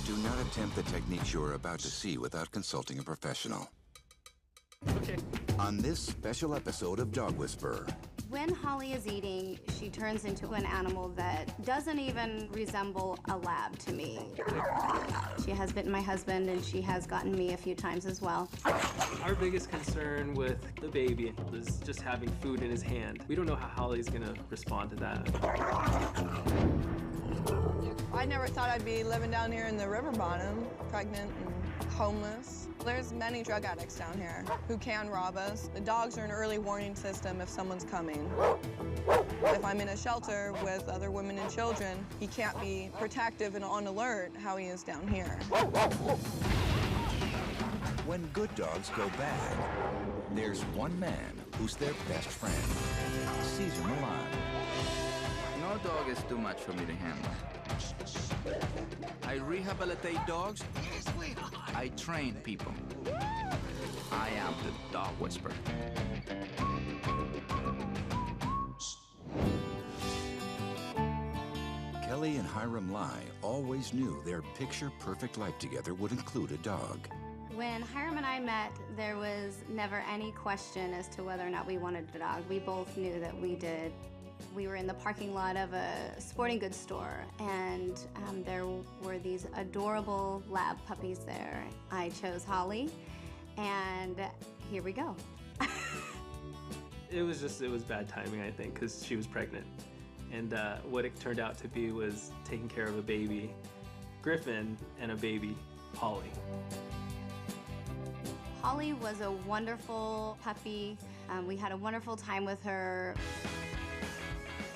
Do not attempt the techniques you are about to see without consulting a professional. Okay. On this special episode of Dog Whisperer. When Holly is eating, she turns into an animal that doesn't even resemble a lab to me. She has bitten my husband, and she has gotten me a few times as well. Our biggest concern with the baby is just having food in his hand. We don't know how Holly's gonna respond to that. I never thought I'd be living down here in the river bottom, pregnant and homeless. There's many drug addicts down here who can rob us. The dogs are an early warning system if someone's coming. If I'm in a shelter with other women and children, he can't be protective and on alert how he is down here. When good dogs go bad, there's one man who's their best friend, Cesar Millan. No dog is too much for me to handle. I rehabilitate dogs. I train people. I am the Dog Whisperer. Kelly and Hiram Lai always knew their picture-perfect life together would include a dog. When Hiram and I met, there was never any question as to whether or not we wanted a dog. We both knew that we did. We were in the parking lot of a sporting goods store, and there were these adorable lab puppies there. I chose Holly, and here we go. It was bad timing, I think, because she was pregnant. And what it turned out to be was taking care of a baby, Griffin, and a baby, Holly. Holly was a wonderful puppy. We had a wonderful time with her.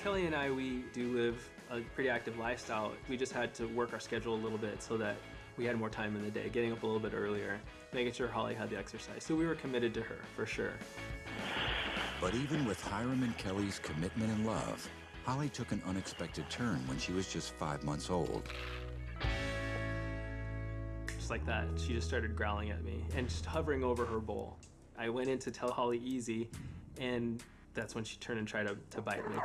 Kelly and I, we do live a pretty active lifestyle. We just had to work our schedule a little bit so that we had more time in the day, getting up a little bit earlier, making sure Holly had the exercise. So we were committed to her, for sure. But even with Hiram and Kelly's commitment and love, Holly took an unexpected turn when she was just 5 months old. Just like that, she just started growling at me and just hovering over her bowl. I went in to tell Holly easy, and that's when she turned and tried to bite me.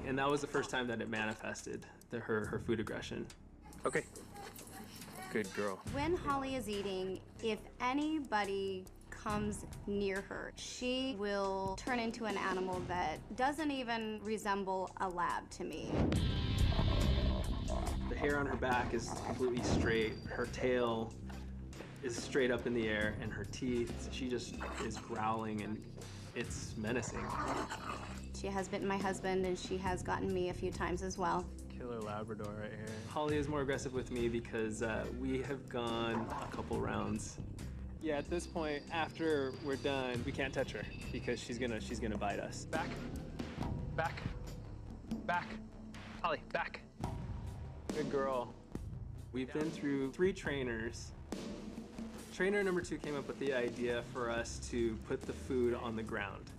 And that was the first time that it manifested, her food aggression. Okay. Good girl. When Holly is eating, if anybody comes near her, she will turn into an animal that doesn't even resemble a lab to me. The hair on her back is completely straight. Her tail is straight up in the air, and her teeth, she just is growling, and it's menacing. She has bitten my husband, and she has gotten me a few times as well. Killer Labrador right here. Holly is more aggressive with me because we have gone a couple rounds. Yeah, at this point, after we're done, we can't touch her because she's gonna bite us. Back, back, back. Holly, back. Good girl. We've been through 3 trainers. Trainer number 2 came up with the idea for us to put the food on the ground.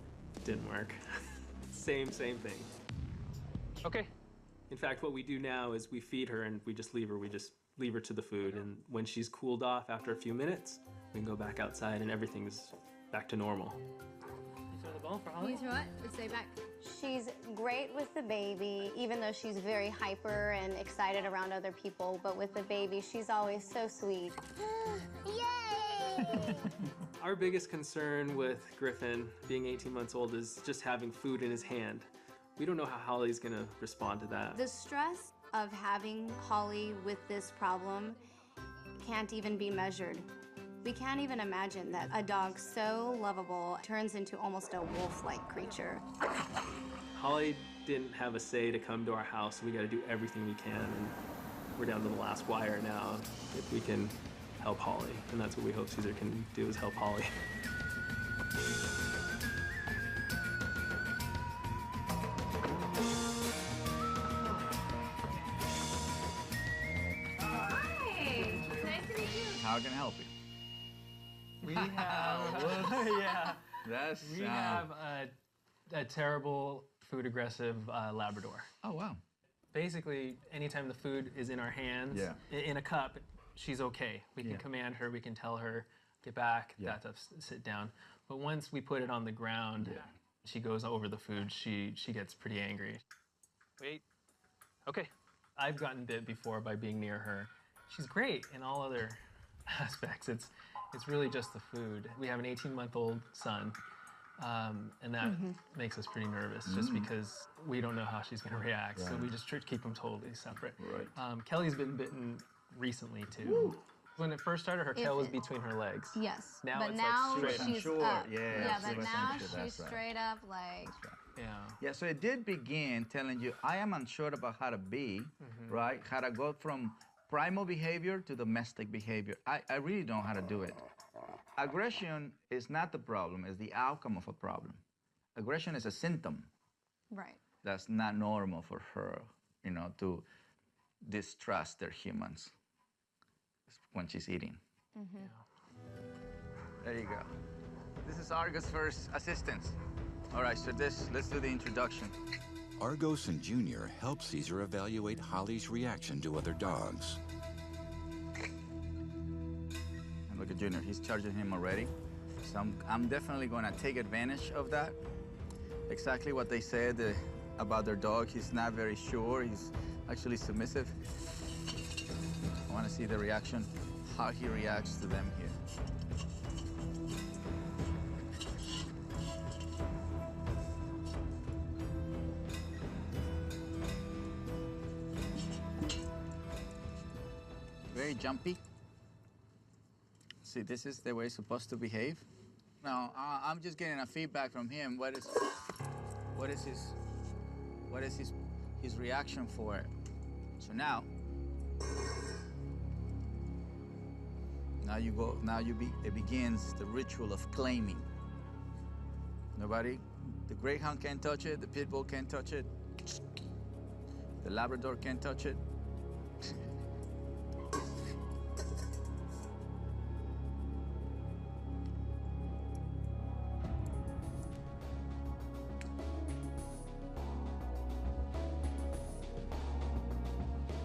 Didn't work. Same thing. Okay. In fact, what we do now is we feed her and we just leave her. We just leave her to the food. And when she's cooled off after a few minutes, we can go back outside and everything's back to normal. You throw the ball for Holly? You throw it? Stay back. She's great with the baby, even though she's very hyper and excited around other people. But with the baby, she's always so sweet. Yay! Our biggest concern with Griffin being 18 months old is just having food in his hand. We don't know how Holly's gonna respond to that. The stress of having Holly with this problem can't even be measured. We can't even imagine that a dog so lovable turns into almost a wolf-like creature. Holly didn't have a say to come to our house. We gotta do everything we can, and we're down to the last wire now. If we can help Holly, and that's what we hope Cesar can do, is help Holly. How can I help you? We have, yeah, we have a terrible food aggressive Labrador. Oh, wow. Basically, anytime the food is in our hands, in a cup, she's okay. We can command her, we can tell her, get back, sit down. But once we put it on the ground, she goes over the food, she gets pretty angry. Wait, okay. I've gotten bit before by being near her, she's great in all other aspects. It's really just the food. We have an 18-month-old son, and that makes us pretty nervous just because we don't know how she's going to react. Right. So we just try to keep them totally separate. Right. Kelly's been bitten recently too. Woo. When it first started, her tail was between her legs. Yes. Now but it's now like straight she's up. up. Yeah, but now she's straight up like. Yeah. Yeah, so it did begin telling you, I am unsure about how to be, right? How to go from primal behavior to domestic behavior. I really don't know how to do it. Aggression is not the problem, it's the outcome of a problem. Aggression is a symptom. Right. That's not normal for her, you know, to distrust their humans when she's eating. Yeah. There you go. This is Argos' first assistance. All right, so let's do the introduction. Argos and Junior help Caesar evaluate Holly's reaction to other dogs. And look at Junior, he's charging him already. So I'm definitely gonna take advantage of that. Exactly what they said about their dog. He's not very sure, he's actually submissive. I wanna see the reaction, how he reacts to them here. Very jumpy. See, this is the way it's supposed to behave. Now, I'm just getting a feedback from him. What is his reaction for it? So now it begins the ritual of claiming. Nobody, the Greyhound can't touch it, the Pit Bull can't touch it, the Labrador can't touch it.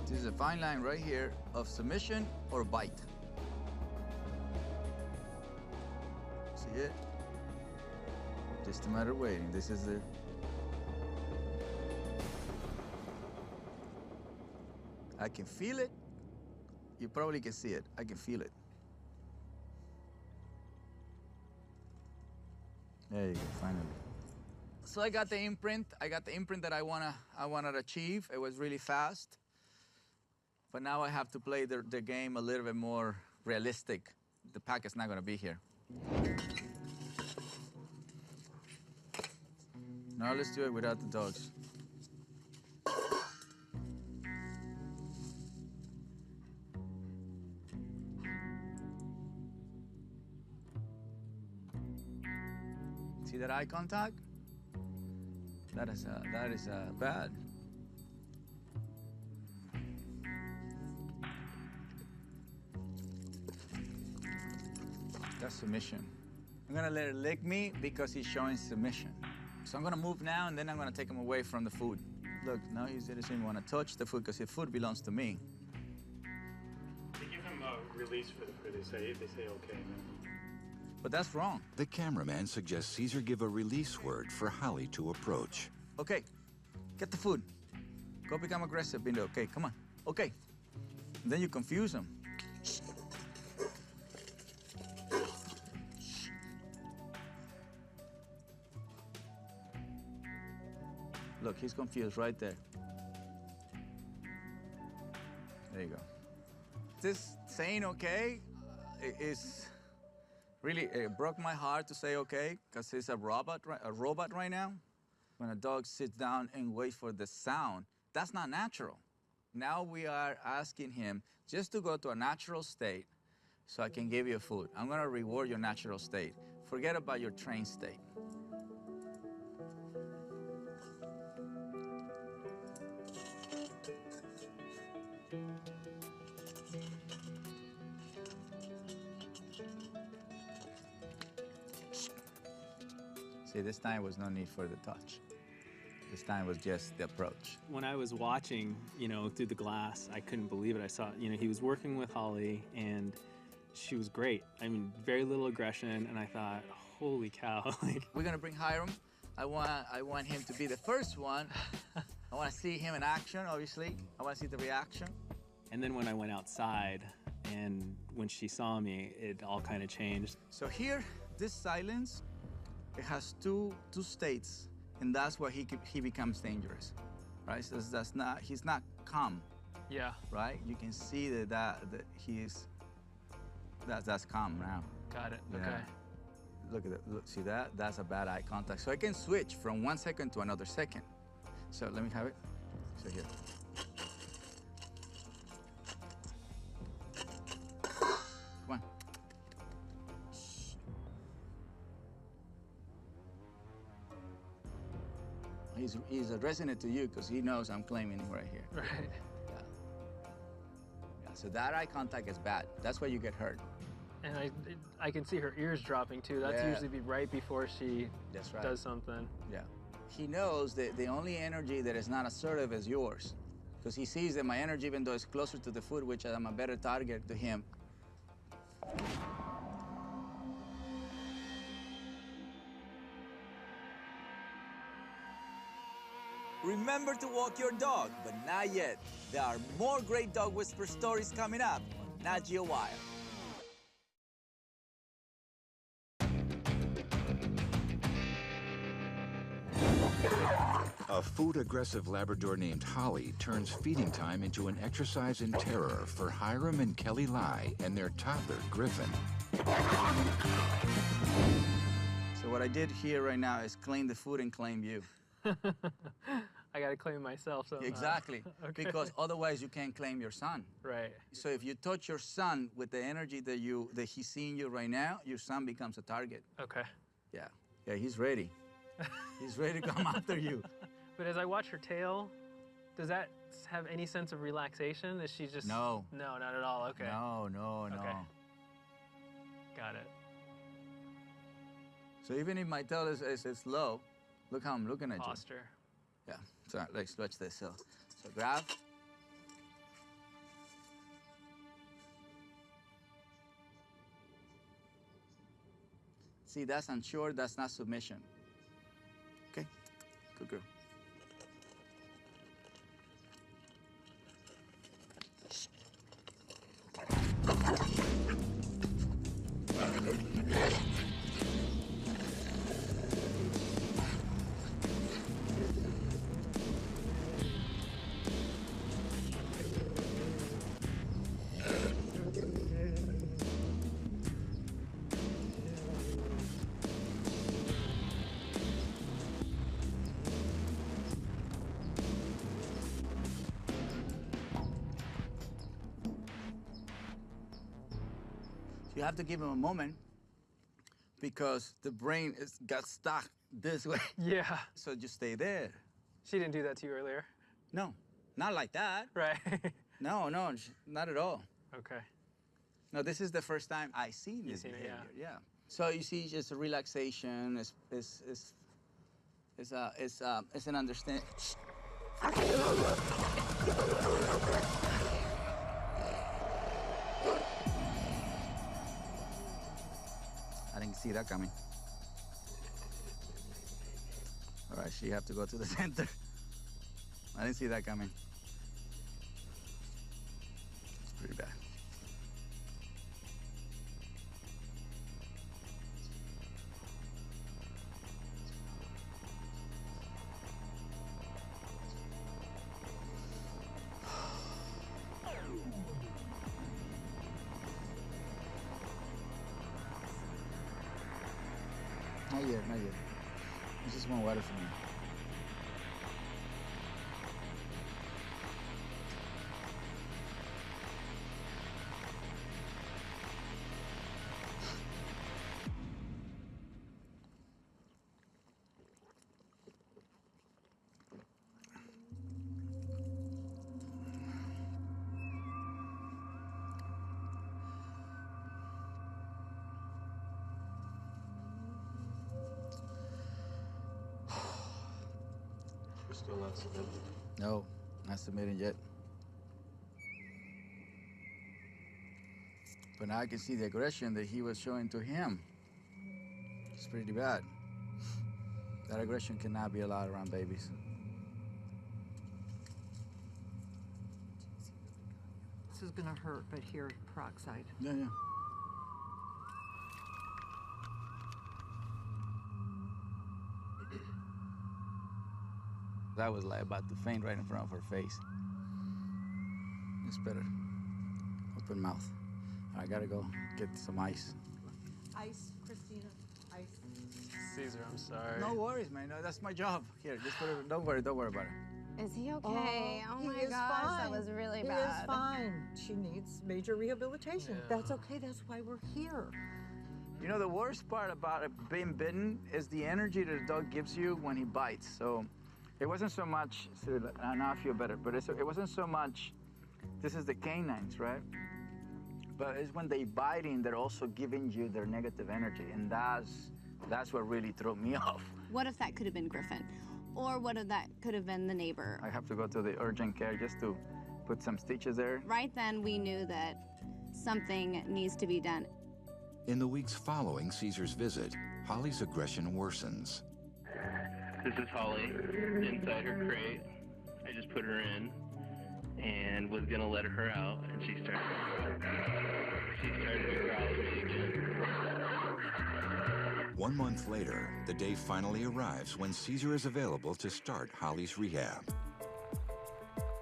There's a fine line right here of submission or bite. See it? Just a matter of waiting. This is the... I can feel it. You probably can see it. I can feel it. There you go, finally. So I got the imprint. I got the imprint that I wanna achieve. It was really fast. But now I have to play the game a little bit more realistic. The pack is not gonna be here. Now let's do it without the dogs. See that eye contact? That is bad. That's submission. I'm gonna let it lick me because he's showing submission. So I'm gonna move now and then I'm gonna take him away from the food. Look, now he doesn't wanna touch the food because the food belongs to me. They give him a release for the food. They say okay. But that's wrong. The cameraman suggests Caesar give a release word for Holly to approach. Okay, get the food. Go become aggressive, Bindo. Okay, come on. Okay. And then you confuse him. Look, he's confused right there. There you go. This saying okay is really, it broke my heart to say okay, because he's a robot right now. When a dog sits down and waits for the sound, that's not natural. Now we are asking him just to go to a natural state so I can give you food. I'm gonna reward your natural state. Forget about your trained state. See, this time was no need for the touch. This time was just the approach. When I was watching, through the glass, I couldn't believe it. I saw, he was working with Holly, and she was great. I mean, very little aggression, and I thought, holy cow. We're gonna bring Hiram. I want him to be the first one. I want to see him in action, obviously. I want to see the reaction. And then when I went outside and when she saw me, it all kind of changed. So here, this silence, it has two states, and that's where he becomes dangerous, right? So he's not calm. Yeah. Right? You can see that that's calm now. Got it. Yeah. Okay. Look at it. Look, see that? That's a bad eye contact. So I can switch from 1 second to another second. So let me have it. So here. Come on. He's addressing it to you because he knows I'm claiming him right here. Right. Yeah, so that eye contact is bad. That's why you get hurt. And I can see her ears dropping too. That's usually right before she does something. Yeah. He knows that the only energy that is not assertive is yours. Because he sees that my energy, even though it's closer to the food, which I'm a better target to him. Remember to walk your dog, but not yet. There are more great dog whisper stories coming up on Nat Geo Wild. A food-aggressive Labrador named Holly turns feeding time into an exercise in terror for Hiram and Kelly Lai and their toddler, Griffin. So what I did here right now is claim the food and claim you. I gotta claim myself. So, Exactly, okay. because otherwise you can't claim your son. Right. So if you touch your son with the energy that he's seeing you right now, your son becomes a target. Okay. Yeah, he's ready. He's ready to come after you. But as I watch her tail, does that have any sense of relaxation? Is she just... No. No, not at all. Okay. No. Okay. Got it. So even if my tail is low, look how I'm looking at Posture. you. Yeah, so let's watch this. So grab. See, that's unsure, that's not submission. Okay, good girl. You have to give him a moment because the brain got stuck this way. Yeah. So just stay there. She didn't do that to you earlier? No, not like that. Right. No, not at all. Okay. No, this is the first time I seen this behavior. Yeah. So you see, just a relaxation. It's an understanding. I didn't see that coming. All right, she have to go to the center. I didn't see that coming. It's pretty bad. Not yet. I just want water from you. Still not submitted. No, not submitting yet. But now I can see the aggression that he was showing to him. It's pretty bad. That aggression cannot be allowed around babies. is going to hurt, but here, peroxide. Yeah. I was like about to faint right in front of her face. It's better. Open mouth. I gotta go get some ice. Ice, Christina, ice. Caesar, I'm sorry. No worries, man. No, that's my job. Here, just put it. Don't worry about it. Is he okay? Oh, my gosh, that was really bad. He is fine. She needs major rehabilitation. Yeah. That's okay. That's why we're here. You know, the worst part about being bitten is the energy that the dog gives you when he bites. So it wasn't so much, now I feel better, but it wasn't so much, this is the canines, right? But it's when they biting, they're also giving you their negative energy, and that's what really threw me off. What if that could have been Griffin? Or what if that could have been the neighbor? I have to go to the urgent care just to put some stitches there. Right then, we knew that something needs to be done. In the weeks following Caesar's visit, Holly's aggression worsens. This is Holly inside her crate. I just put her in and was gonna let her out, and she started to growl at me again. 1 month later, the day finally arrives when Caesar is available to start Holly's rehab.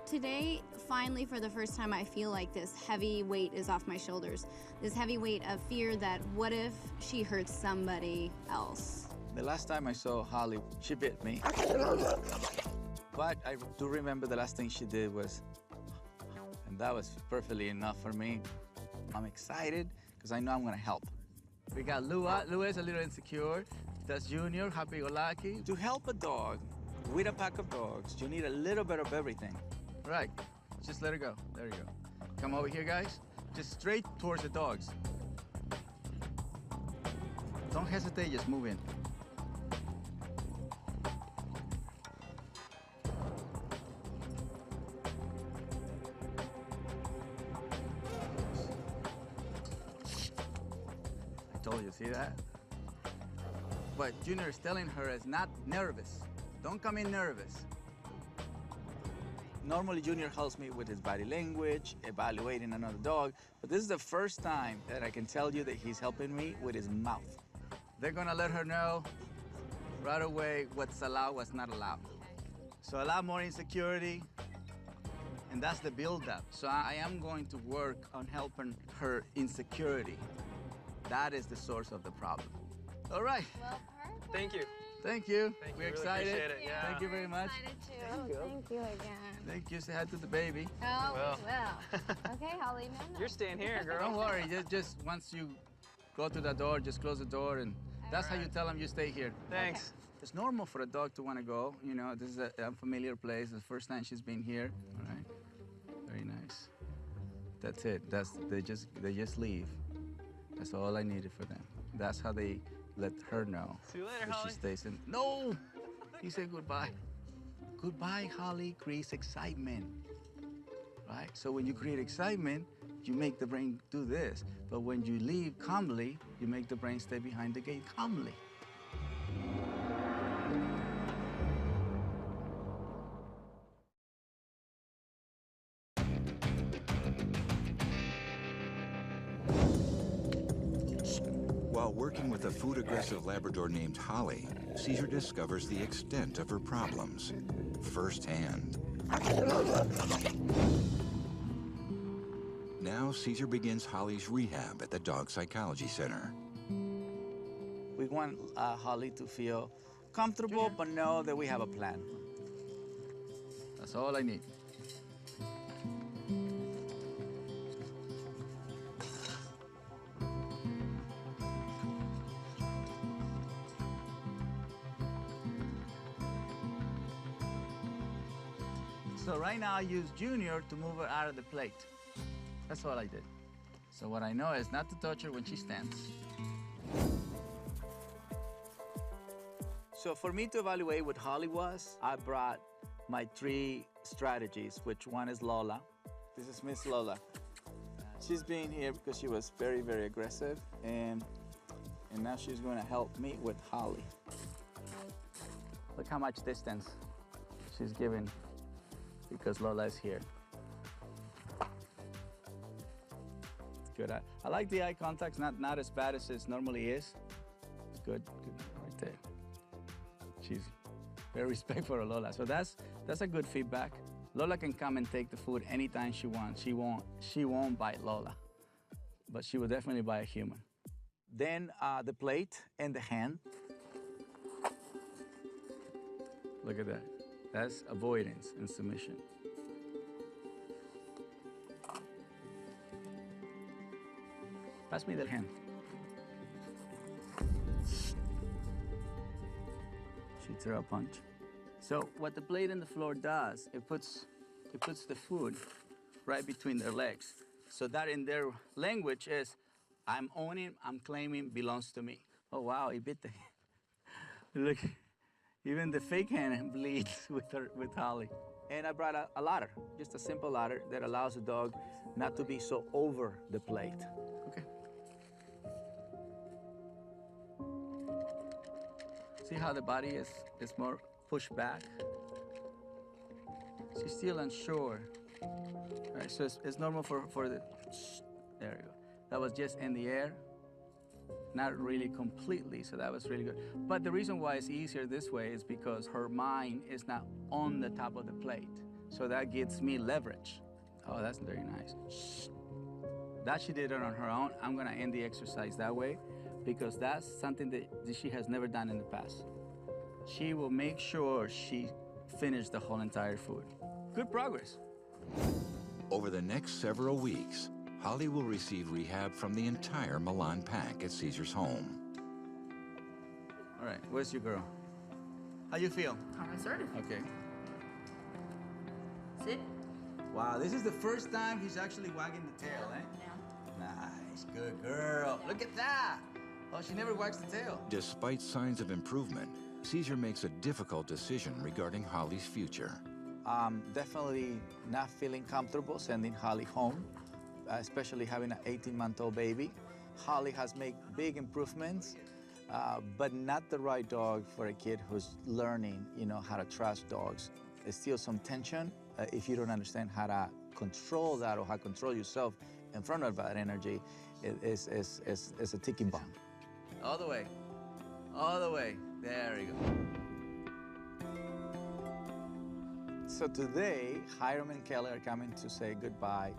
Today, finally, for the first time, I feel like this heavy weight is off my shoulders. This heavy weight of fear that what if she hurts somebody else? The last time I saw Holly, she bit me. But I do remember the last thing she did was, and that was perfectly enough for me. I'm excited because I know I'm gonna help. We got Lua. Lua is a little insecure. That's Junior, happy-go-lucky. To help a dog with a pack of dogs, you need a little bit of everything. Right, just let her go. There you go. Come over here, guys. Just straight towards the dogs. Don't hesitate, just move in. I told you, see that? But Junior is telling her it's not nervous. Don't come in nervous. Normally, Junior helps me with his body language, evaluating another dog, but this is the first time that I can tell you that he's helping me with his mouth. They're gonna let her know right away what's allowed, what's not allowed. So a lot more insecurity, and that's the build-up. So I am going to work on helping her insecurity. That is the source of the problem. All right. Well, perfect. Thank you. Thank you. Thank you. We're Really excited. appreciate it. Yeah. Thank you very much. Excited too. Thank you again. Thank you. Say hi to the baby. Oh, Well. we will. Okay, Holly, no. You're staying here, girl. Don't worry. Just once you go to the door, just close the door, and that's how you tell them you stay here. Thanks. Okay. It's normal for a dog to want to go. You know, this is an unfamiliar place. It's the first time she's been here. All right. Very nice. That's it. They just leave. That's all I needed for them. That's how they let her know. See you later, that Holly. she stays in. No! He said goodbye. Goodbye, Holly, creates excitement. Right? So when you create excitement, you make the brain do this. But when you leave calmly, you make the brain stay behind the gate calmly. While working with a food-aggressive Labrador named Holly, Caesar discovers the extent of her problems firsthand. Now Caesar begins Holly's rehab at the Dog Psychology Center. We want Holly to feel comfortable, but know that we have a plan. That's all I need. So right now I use Junior to move her out of the plate. That's all I did. So what I know is not to touch her when she stands. So for me to evaluate what Holly was, I brought my 3 strategies, which one is Lola. This is Miss Lola. She's been here because she was very, very aggressive, and now she's going to help me with Holly. Look how much distance she's giving because Lola is here. good. I like the eye contact, not as bad as it normally is. It's good, right there. She's very respectful of Lola, so that's a good feedback. Lola can come and take the food anytime she wants. She won't bite Lola, but she will definitely bite a human. Then the plate and the hand. Look at that. That's avoidance and submission. Pass me that hand. She threw a punch. So what the plate and the floor does, it puts the food right between their legs. So that in their language is, I'm owning, I'm claiming, belongs to me. Oh wow, he bit the hand. Look, even the fake hand bleeds with Holly. And I brought a ladder, just a simple ladder that allows the dog not to be so over the plate. Okay. See how the body is more pushed back? She's still unsure. All right, so it's normal for the, there you go. That was just in the air, not really completely, so that was really good. But the reason why it's easier this way is because her mind is not on the top of the plate. So that gives me leverage. Oh, that's very nice. That she did it on her own. I'm gonna end the exercise that way because that's something that she has never done in the past. She will make sure she finished the whole entire food. Good progress. Over the next several weeks, Holly will receive rehab from the entire Milan pack at Caesar's home. All right, where's your girl? How you feel? I'm assertive. Okay. Sit. Wow, this is the first time he's actually wagging the tail, eh? Yeah. Nice, good girl. Look at that. Oh, she never wags the tail. Despite signs of improvement, Caesar makes a difficult decision regarding Holly's future. Definitely not feeling comfortable sending Holly home, especially having an 18-month-old baby. Holly has made big improvements, but not the right dog for a kid who's learning, how to trust dogs. There's still some tension if you don't understand how to control that or how to control yourself in front of that energy. It's a ticking bomb. All the way, all the way. There you go. So today, Hiram and Kelly are coming to say goodbye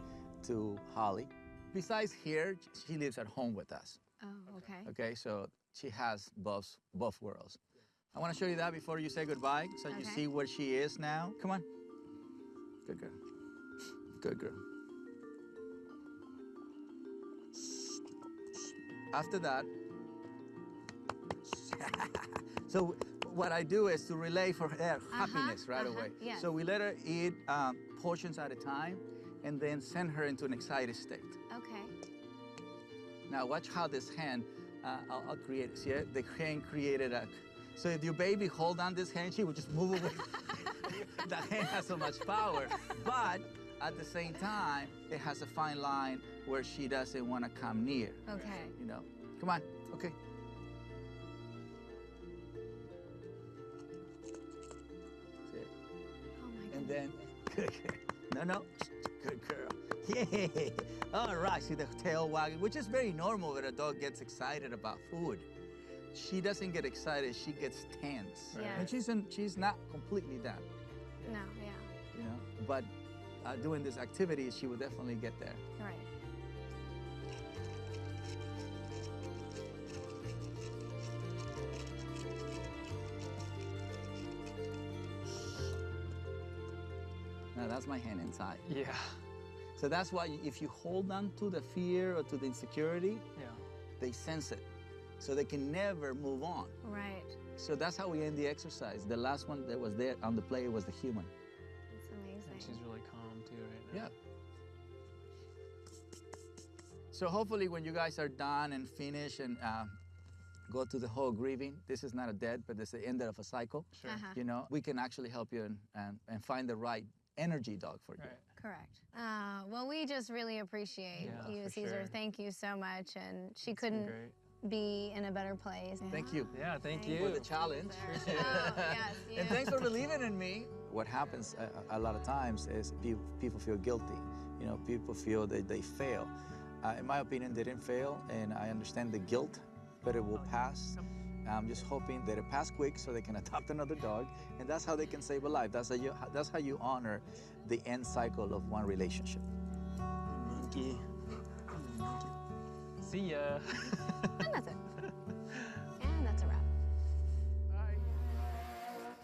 to Holly. Besides here, she lives at home with us. Oh, okay. Okay, so she has both worlds. I want to show you that before you say goodbye, so you see where she is now. Come on. Good girl. Good girl. After that, so what I do is to relay for her happiness right away. Yes. So we let her eat portions at a time and then send her into an excited state. Okay. Now watch how this hand, I'll create it. See it? The hand created a, so if your baby hold on this hand, she will just move away. The hand has so much power, but at the same time, it has a fine line where she doesn't want to come near. Okay. Come on, okay. And then, good girl. No, good girl. Yeah. All right, see the tail wagging, which is very normal when a dog gets excited about food. She doesn't get excited, she gets tense. Yeah. And she's not completely done. No, yeah. But doing this activity, she will definitely get there. Right. Now that's my hand inside. Yeah. So that's why if you hold on to the fear or to the insecurity, they sense it. So they can never move on. Right. So that's how we end the exercise. The last one that was there on the plate was the human. That's amazing. And she's really calm too right now. Yeah. So hopefully when you guys are done and finish and go to the whole grieving, this is not a death, but it's the end of a cycle. Sure. We can actually help you and find the right energy dog for you. Right. Correct. Well, we just really appreciate you, Caesar. Sure. Thank you so much. And she couldn't be in a better place. Thank you. Yeah, thank you. For the challenge. Oh, yes, you. And thanks for believing in me. What happens a lot of times is people feel guilty. People feel that they fail. In my opinion, they didn't fail, and I understand the guilt, but it will pass. I'm just hoping that it pass quick so they can adopt another dog, and that's how they can save a life. That's how you honor the end cycle of one relationship. Monkey. See ya. And that's it. And that's a wrap.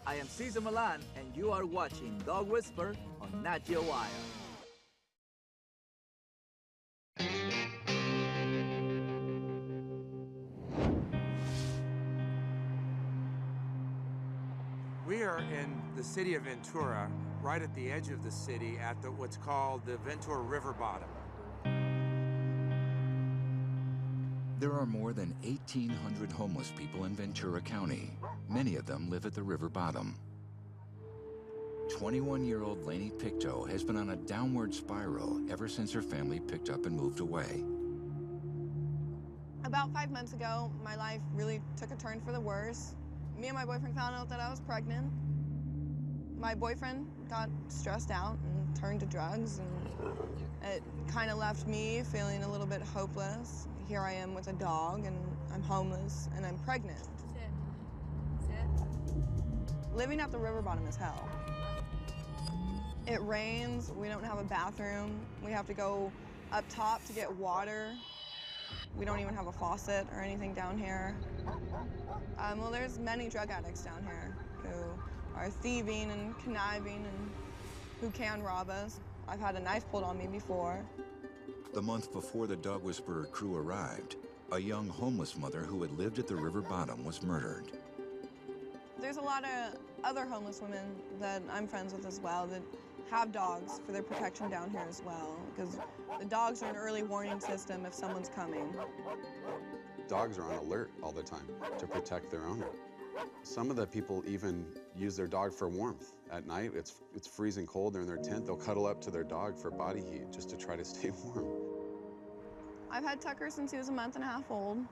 I am Cesar Milan, and you are watching Dog Whisper on Nat Geo Wild. We are in the city of Ventura, right at the edge of the city at what's called the Ventura River Bottom. There are more than 1,800 homeless people in Ventura County. Many of them live at the river bottom. 21-year-old Lainey Pictou has been on a downward spiral ever since her family picked up and moved away. About 5 months ago, my life really took a turn for the worse. Me and my boyfriend found out that I was pregnant. My boyfriend got stressed out and turned to drugs, and it kind of left me feeling a little bit hopeless. Here I am with a dog, and I'm homeless, and I'm pregnant. Sit. Living at the river bottom is hell. It rains, we don't have a bathroom, we have to go up top to get water. We don't even have a faucet or anything down here. Well, there's many drug addicts down here who are thieving and conniving and who can rob us. I've had a knife pulled on me before. The month before the Dog Whisperer crew arrived, a young homeless mother who had lived at the river bottom was murdered. There's a lot of other homeless women that I'm friends with as well that have dogs for their protection down here as well, because the dogs are an early warning system if someone's coming. Dogs are on alert all the time to protect their owner. Some of the people even use their dog for warmth. At night, it's freezing cold, they're in their tent, they'll cuddle up to their dog for body heat just to try to stay warm. I've had Tucker since he was a month and a half old.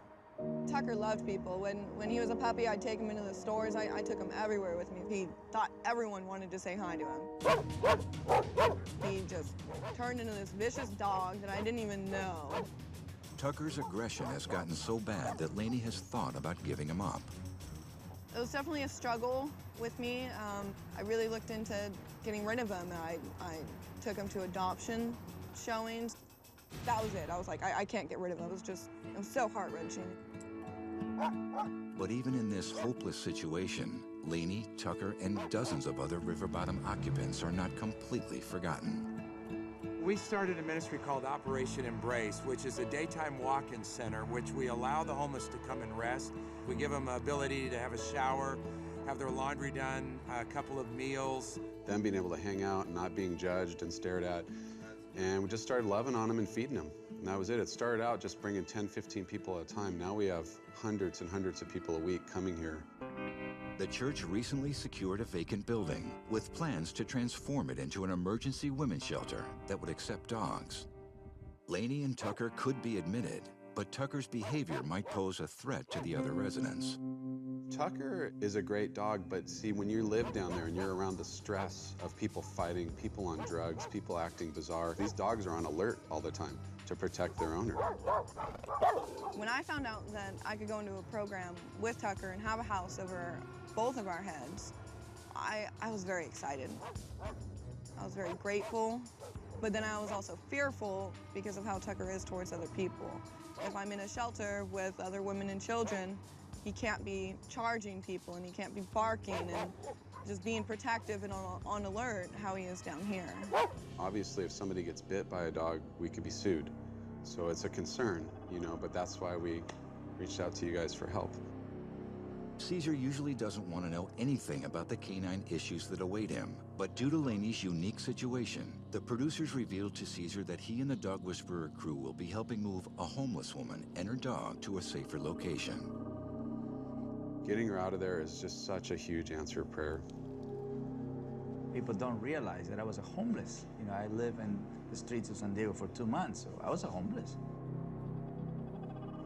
Tucker loved people. When he was a puppy, I'd take him into the stores. I took him everywhere with me. He thought everyone wanted to say hi to him. He just turned into this vicious dog that I didn't even know. Tucker's aggression has gotten so bad that Lainey has thought about giving him up. It was definitely a struggle with me. I really looked into getting rid of him. I took him to adoption showings. That was it. I was like, I can't get rid of him. It was so heart-wrenching. But even in this hopeless situation, Lainey, Tucker, and dozens of other river bottom occupants are not completely forgotten. We started a ministry called Operation Embrace, which is a daytime walk-in center, which we allow the homeless to come and rest. We give them the ability to have a shower, have their laundry done, a couple of meals. Them being able to hang out and not being judged and stared at. And we just started loving on them and feeding them. And that was it. It started out just bringing 10, 15 people at a time. Now we have hundreds and hundreds of people a week coming here. The church recently secured a vacant building with plans to transform it into an emergency women's shelter that would accept dogs. Lainey and Tucker could be admitted, but Tucker's behavior might pose a threat to the other residents. Tucker is a great dog, but see, when you live down there and you're around the stress of people fighting, people on drugs, people acting bizarre, these dogs are on alert all the time to protect their owner. When I found out that I could go into a program with Tucker and have a house over both of our heads, I was very excited. I was very grateful, but then I was also fearful because of how Tucker is towards other people. If I'm in a shelter with other women and children, he can't be charging people and he can't be barking and just being protective and on alert how he is down here. Obviously, if somebody gets bit by a dog, we could be sued. So it's a concern, you know, but that's why we reached out to you guys for help. Cesar usually doesn't want to know anything about the canine issues that await him, but due to Lainey's unique situation, the producers revealed to Cesar that he and the Dog Whisperer crew will be helping move a homeless woman and her dog to a safer location. Getting her out of there is just such a huge answered prayer. People don't realize that I was a homeless. You know, I live in the streets of San Diego for 2 months, so I was a homeless.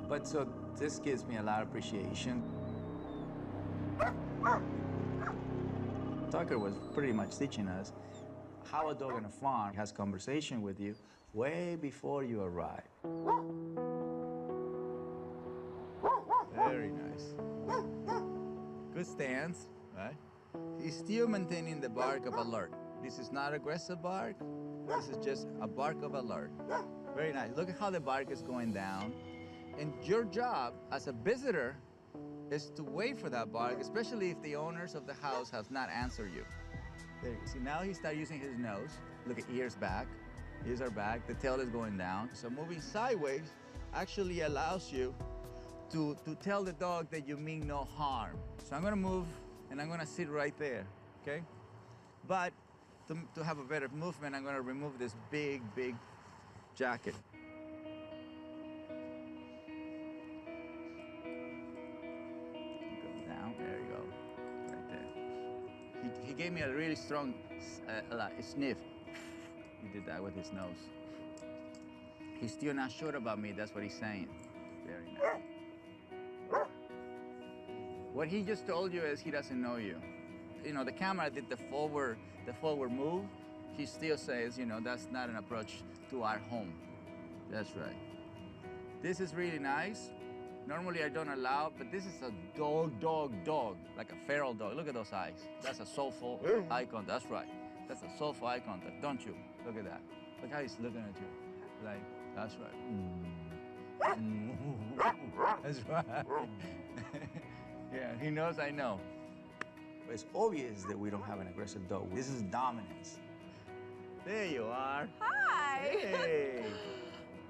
But so this gives me a lot of appreciation. Tucker was pretty much teaching us how a dog on a farm has conversation with you way before you arrive. Very nice. Good stance, right? He's still maintaining the bark of alert. This is not aggressive bark. This is just a bark of alert. Very nice. Look at how the bark is going down. And your job as a visitor is to wait for that bark, especially if the owners of the house have not answered you. There you see, now he starts using his nose. Look at ears back. Ears are back. The tail is going down. So moving sideways actually allows you to tell the dog that you mean no harm. So I'm gonna move and I'm gonna sit right there, okay? But to have a better movement, I'm gonna remove this big, big jacket. Go down, there you go, right there. He gave me a really strong sniff. He did that with his nose. He's still not sure about me, that's what he's saying. Very nice. What he just told you is he doesn't know you. You know, the camera did the forward move. He still says, you know, that's not an approach to our home. That's right. This is really nice. Normally I don't allow, but this is a dog, like a feral dog. Look at those eyes. That's a soulful eye contact. That's right. That's a soulful eye contact, don't you? Look at that. Look how he's looking at you. Like, that's right. That's right. Yeah, he knows I know. It's obvious that we don't have an aggressive dog. This is dominance. There you are. Hi. Hey.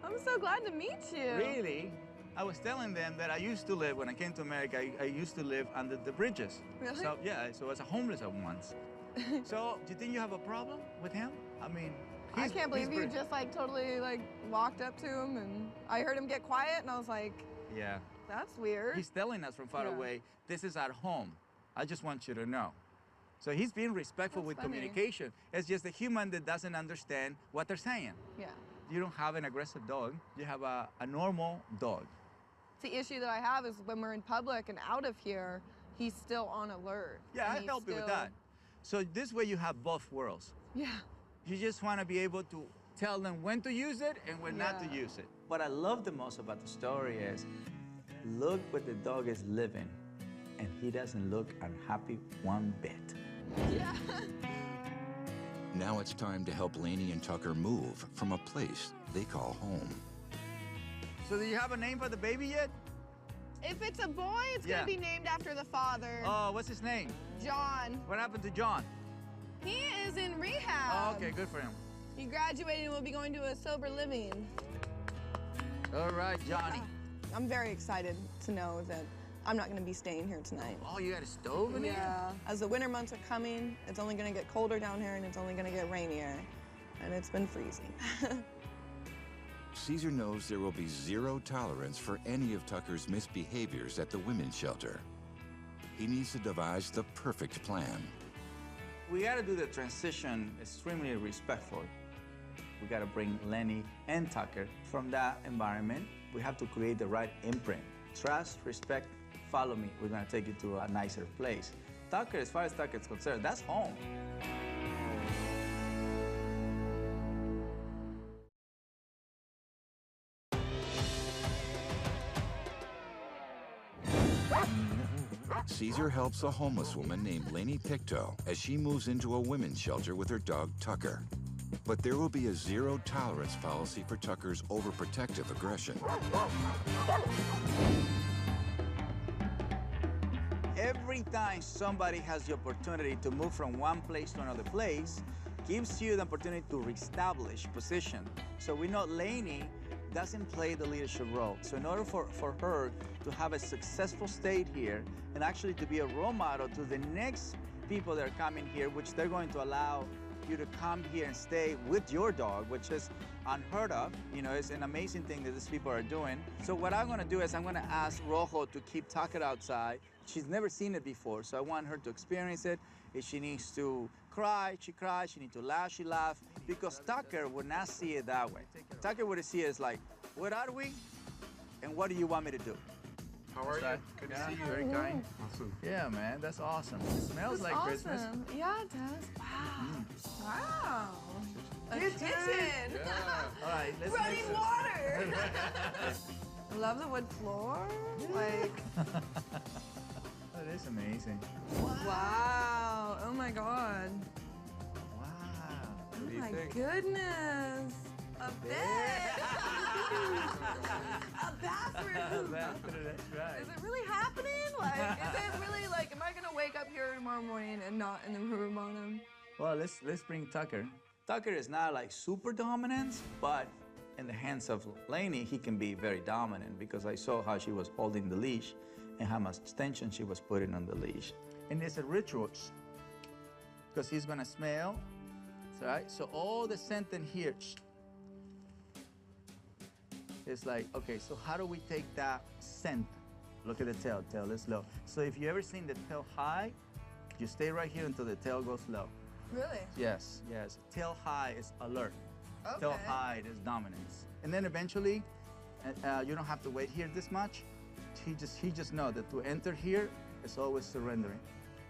I'm so glad to meet you. Really? I was telling them that I used to live, when I came to America, I used to live under the bridges. Really? So, yeah, so I was a homeless at once. So, do you think you have a problem with him? I mean, I can't believe you just like totally like walked up to him and I heard him get quiet and I was like, yeah. That's weird. He's telling us from far away, this is our home. I just want you to know. So he's being respectful with communication. It's just a human that doesn't understand what they're saying. Yeah. You don't have an aggressive dog. You have a normal dog. The issue that I have is when we're in public and out of here, he's still on alert. Yeah, I help you with that. So this way you have both worlds. Yeah. You just want to be able to tell them when to use it and when not to use it. What I love the most about the story is, look what the dog is living, and he doesn't look unhappy one bit. Yeah. Now it's time to help Lainey and Tucker move from a place they call home. So do you have a name for the baby yet? If it's a boy, it's gonna be named after the father. Oh, what's his name? John. What happened to John? He is in rehab. Oh, okay, good for him. He graduated and will be going to a sober living. All right, Johnny. I'm very excited to know that I'm not gonna be staying here tonight. Oh, you got a stove in here? Yeah. As the winter months are coming, it's only gonna get colder down here and it's only gonna get rainier. And it's been freezing. Caesar knows there will be zero tolerance for any of Tucker's misbehaviors at the women's shelter. He needs to devise the perfect plan. We gotta do the transition extremely respectfully. We gotta bring Lenny and Tucker from that environment. We have to create the right imprint. Trust, respect, follow me. We're gonna take you to a nicer place. Tucker, as far as Tucker is concerned, that's home. Caesar helps a homeless woman named Lainey Pictou as she moves into a women's shelter with her dog, Tucker. But there will be a zero-tolerance policy for Tucker's overprotective aggression. Every time somebody has the opportunity to move from one place to another place, gives you the opportunity to reestablish position. So we know Lainey doesn't play the leadership role. So in order for her to have a successful stay here and actually to be a role model to the next people that are coming here, which they're going to allow you to come here and stay with your dog, which is unheard of. You know, it's an amazing thing that these people are doing. So what I'm gonna do is I'm gonna ask Rojo to keep Tucker outside. She's never seen it before, so I want her to experience it. If she needs to cry, she cries. She needs to laugh, she laughs. Because Tucker would not see it that way. Tucker would see it as like, where are we? And what do you want me to do? How are you? Good to see you. Very kind. Awesome. Yeah, man, that's awesome. It smells like Christmas. Yeah, it does. Wow. Wow. A kitchen. Yeah. All right, let's Running mix it. water. I love the wood floor. Like, That is amazing. wow. Oh my God. Wow. Oh What do you my think? goodness. A bed. A bathroom. That's right. Is it really happening? Like, is it really like, am I gonna wake up here tomorrow morning and not in the river bottom? Well, let's bring Tucker. Tucker is not like super dominant, but in the hands of Lainey, he can be very dominant because I saw how she was holding the leash and how much tension she was putting on the leash. And it's a ritual because he's gonna smell, right? So all the scent in here is like, okay, so how do we take that scent? Look at the tail, tail is low. So if you ever seen the tail high, you stay right here until the tail goes low. Really? Yes, yes. Tail high is alert. Okay. Tail high is dominance. And then eventually, you don't have to wait here this much. He just knows that to enter here is always surrendering.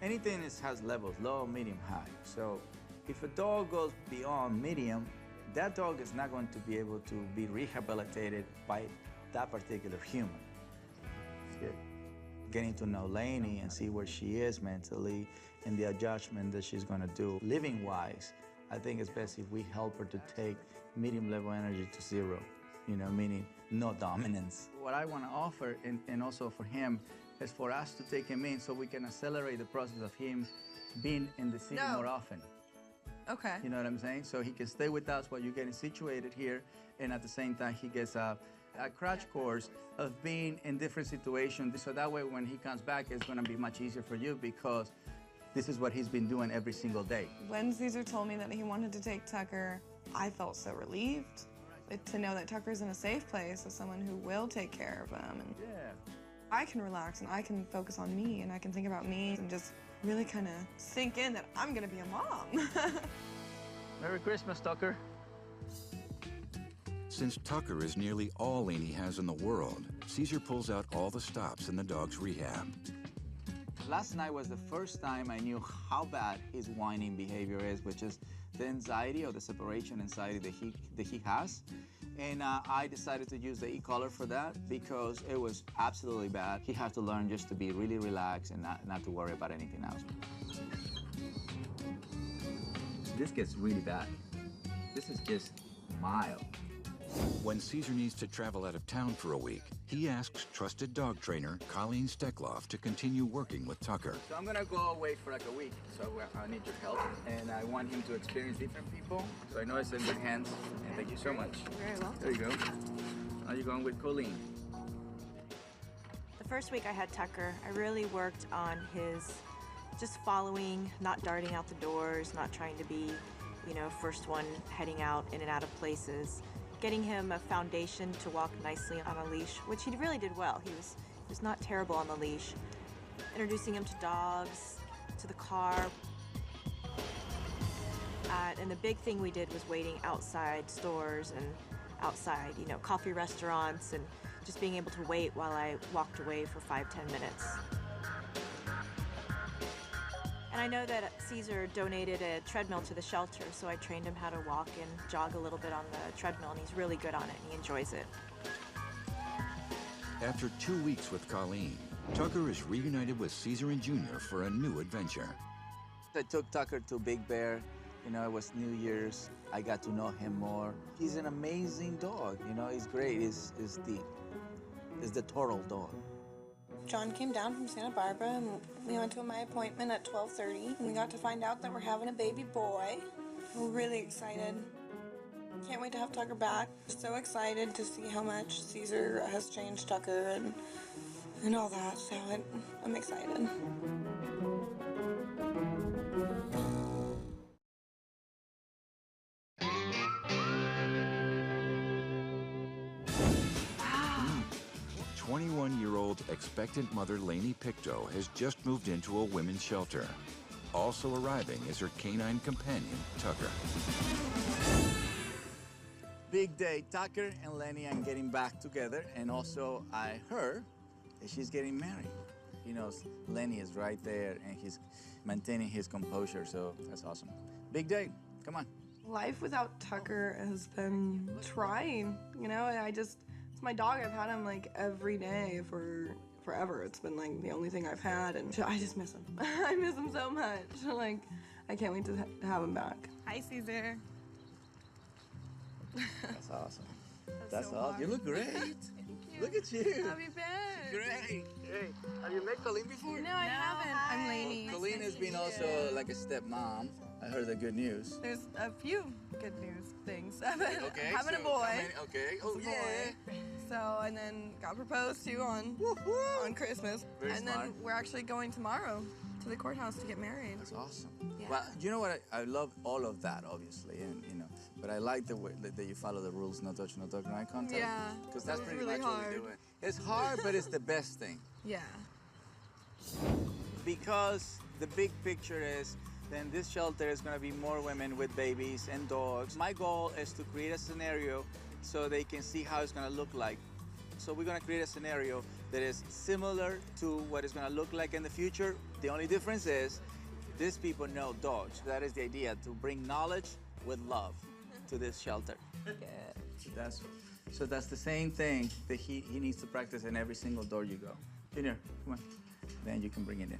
Anything has levels, low, medium, high. So if a dog goes beyond medium, that dog is not going to be able to be rehabilitated by that particular human. Good. Getting to know Lainey and see where she is mentally and the adjustment that she's gonna do living-wise, I think it's best if we help her to take medium-level energy to zero, you know, meaning no dominance. What I wanna offer, and also for him, is for us to take him in so we can accelerate the process of him being in the city more often. Okay. You know what I'm saying? So he can stay with us while you're getting situated here, and at the same time, he gets a crash course of being in different situations. So that way, when he comes back, it's gonna be much easier for you because this is what he's been doing every single day. When Caesar told me that he wanted to take Tucker, I felt so relieved to know that Tucker's in a safe place with someone who will take care of him. And yeah. I can relax and I can focus on me and I can think about me and just really kind of sink in that I'm gonna be a mom. Merry Christmas, Tucker. Since Tucker is nearly all Lainey has in the world, Caesar pulls out all the stops in the dog's rehab. Last night was the first time I knew how bad his whining behavior is, which is the anxiety or the separation anxiety that he has. And I decided to use the e-collar for that because it was absolutely bad. He had to learn just to be really relaxed and not to worry about anything else. This gets really bad. This is just mild. When Caesar needs to travel out of town for a week, he asks trusted dog trainer Colleen Steckloff to continue working with Tucker. So I'm gonna go away for like a week, so I need your help. And I want him to experience different people, so I know it's in good hands. And thank you so much. Very well. There you go. Now you're going with Colleen. The first week I had Tucker, I really worked on his just following, not darting out the doors, not trying to be, you know, first one heading out in and out of places. Getting him a foundation to walk nicely on a leash, which he really did well. He was not terrible on the leash. Introducing him to dogs, to the car. And the big thing we did was waiting outside stores and outside, you know, coffee restaurants, and just being able to wait while I walked away for 5–10 minutes. And I know that Caesar donated a treadmill to the shelter, so I trained him how to walk and jog a little bit on the treadmill, and he's really good on it, and he enjoys it. After 2 weeks with Colleen, Tucker is reunited with Caesar and Junior for a new adventure. I took Tucker to Big Bear. You know, it was New Year's. I got to know him more. He's an amazing dog. You know, he's great. He's the total dog. John came down from Santa Barbara and we went to my appointment at 12:30 and we got to find out that we're having a baby boy. We're really excited. Can't wait to have Tucker back. So excited to see how much Caesar has changed Tucker and all that, so I'm excited. Wow. 21-year-old expectant mother Lainey Pictou has just moved into a women's shelter. Also arriving is her canine companion, Tucker. Big day. Tucker and Lenny are getting back together, and also I heard that she's getting married. You know, Lenny is right there, and he's maintaining his composure, so that's awesome. Big day. Come on. Life without Tucker has been trying, you know, and it's my dog. I've had him like every day for forever. It's been like the only thing I've had, and I just miss him. I miss him so much. Like, I can't wait to have him back. Hi, Caesar. That's awesome. That's so awesome. You look great. Look at you. Happy bed. Great. Hey, have you met Colleen before? No, I haven't. I'm Lainey. Colleen has been also like a stepmom. I heard the good news. There's a few good news things. Okay. Having a boy. Okay. Oh, It's a yeah. boy. So, and then got proposed to on Christmas. Very and smart. then we're actually going tomorrow to the courthouse to get married. That's awesome. Yeah. Well, you know what? I love all of that, obviously, and but I like the way that you follow the rules: no touch, no talk, no eye contact. Yeah. Because that's It's pretty really much what hard. we're doing. It's hard, but it's the best thing. Yeah. Because the big picture is, then this shelter is going to be more women with babies and dogs. My goal is to create a scenario so they can see how it's going to look like. So we're going to create a scenario that is similar to what it's going to look like in the future. The only difference is these people know dogs. That is the idea, to bring knowledge with love to this shelter. So that's the same thing that he needs to practice in every single door you go. Junior, come on. Then you can bring it in.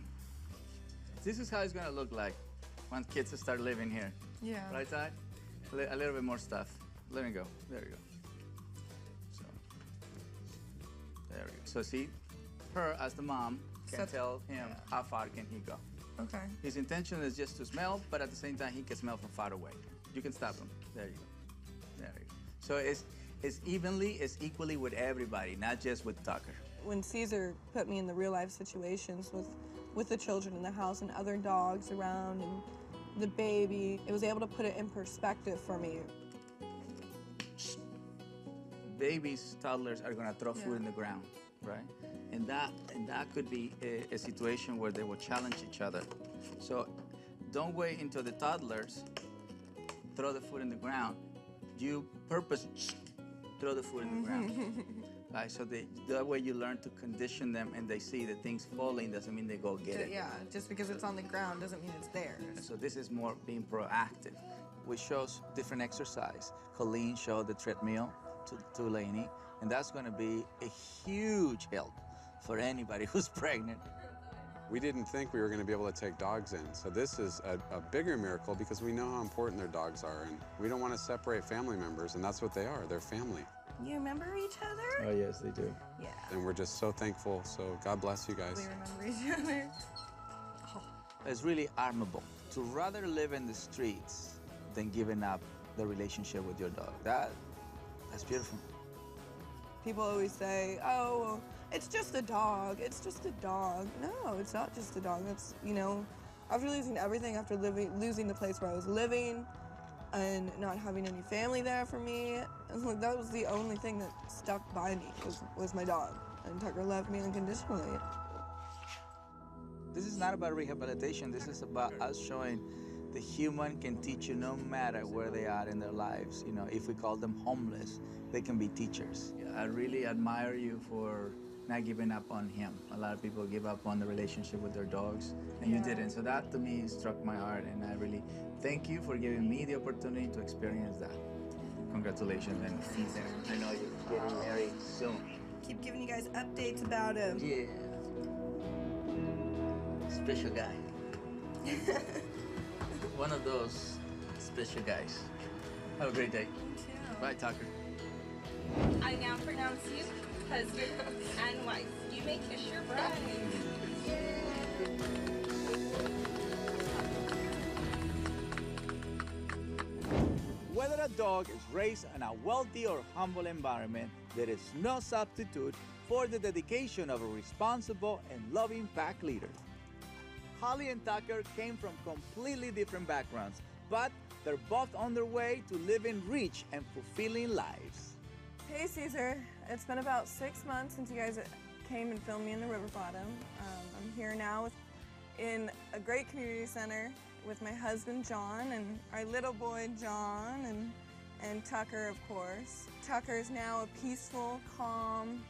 This is how it's going to look like once kids start living here. Yeah. Right side? A little bit more stuff. Let me go. There you go. So, there we go. So see, her as the mom can tell him how far can he go. Okay. His intention is just to smell, but at the same time, he can smell from far away. You can stop him. There you go. There you go. So it's equally with everybody, not just with Tucker. When Caesar put me in the real life situations with the children in the house and other dogs around and the baby, it was able to put it in perspective for me. Babies, toddlers are gonna throw food in the ground, right? And that could be a situation where they will challenge each other. So don't wait until the toddlers throw the food in the ground. You purposely throw the food in the ground. Right, so that way you learn to condition them, and they see that things falling doesn't mean they go get it. Yeah, just because it's on the ground doesn't mean it's theirs. So this is more being proactive. We show different exercise. Colleen showed the treadmill to Lainey, and that's going to be a huge help for anybody who's pregnant. We didn't think we were going to be able to take dogs in, so this is a bigger miracle because we know how important their dogs are, and we don't want to separate family members, and that's what they are. They're family. You remember each other? Oh, yes, they do. Yeah. And we're just so thankful, so God bless you guys. We remember each other. It's really admirable to rather live in the streets than giving up the relationship with your dog. That's beautiful. People always say, oh, well, it's just a dog. It's just a dog. No, it's not just a dog. It's, after losing everything, after losing the place where I was living and not having any family there for me, that was the only thing that stuck by me was my dog. And Tucker loved me unconditionally. This is not about rehabilitation. This is about us showing the human can teach you no matter where they are in their lives. If we call them homeless, they can be teachers. I really admire you for not giving up on him. A lot of people give up on the relationship with their dogs, and you didn't. So that, to me, struck my heart, and I really thank you for giving me the opportunity to experience that. Congratulations, and Caesar. I know you're getting married soon. Keep giving you guys updates about him. Yeah. Special guy. One of those special guys. Have a great day. You too. Bye, Tucker. I now pronounce you husband and wife. You may kiss your bride. Whether a dog is raised in a wealthy or humble environment, there is no substitute for the dedication of a responsible and loving pack leader. Holly and Tucker came from completely different backgrounds, but they're both on their way to living rich and fulfilling lives. Hey, Caesar. It's been about 6 months since you guys came and filmed me in the river bottom. I'm here now in a great community center with my husband, John, and our little boy, John, and Tucker, of course. Tucker is now a peaceful, calm,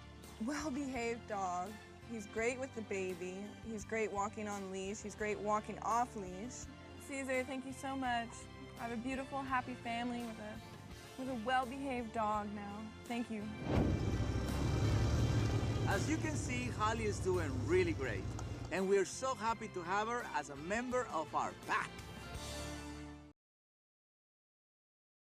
well-behaved dog. He's great with the baby. He's great walking on leash. He's great walking off leash. Caesar, thank you so much. I have a beautiful, happy family with a well-behaved dog now. Thank you. As you can see, Holly is doing really great, and we're so happy to have her as a member of our pack.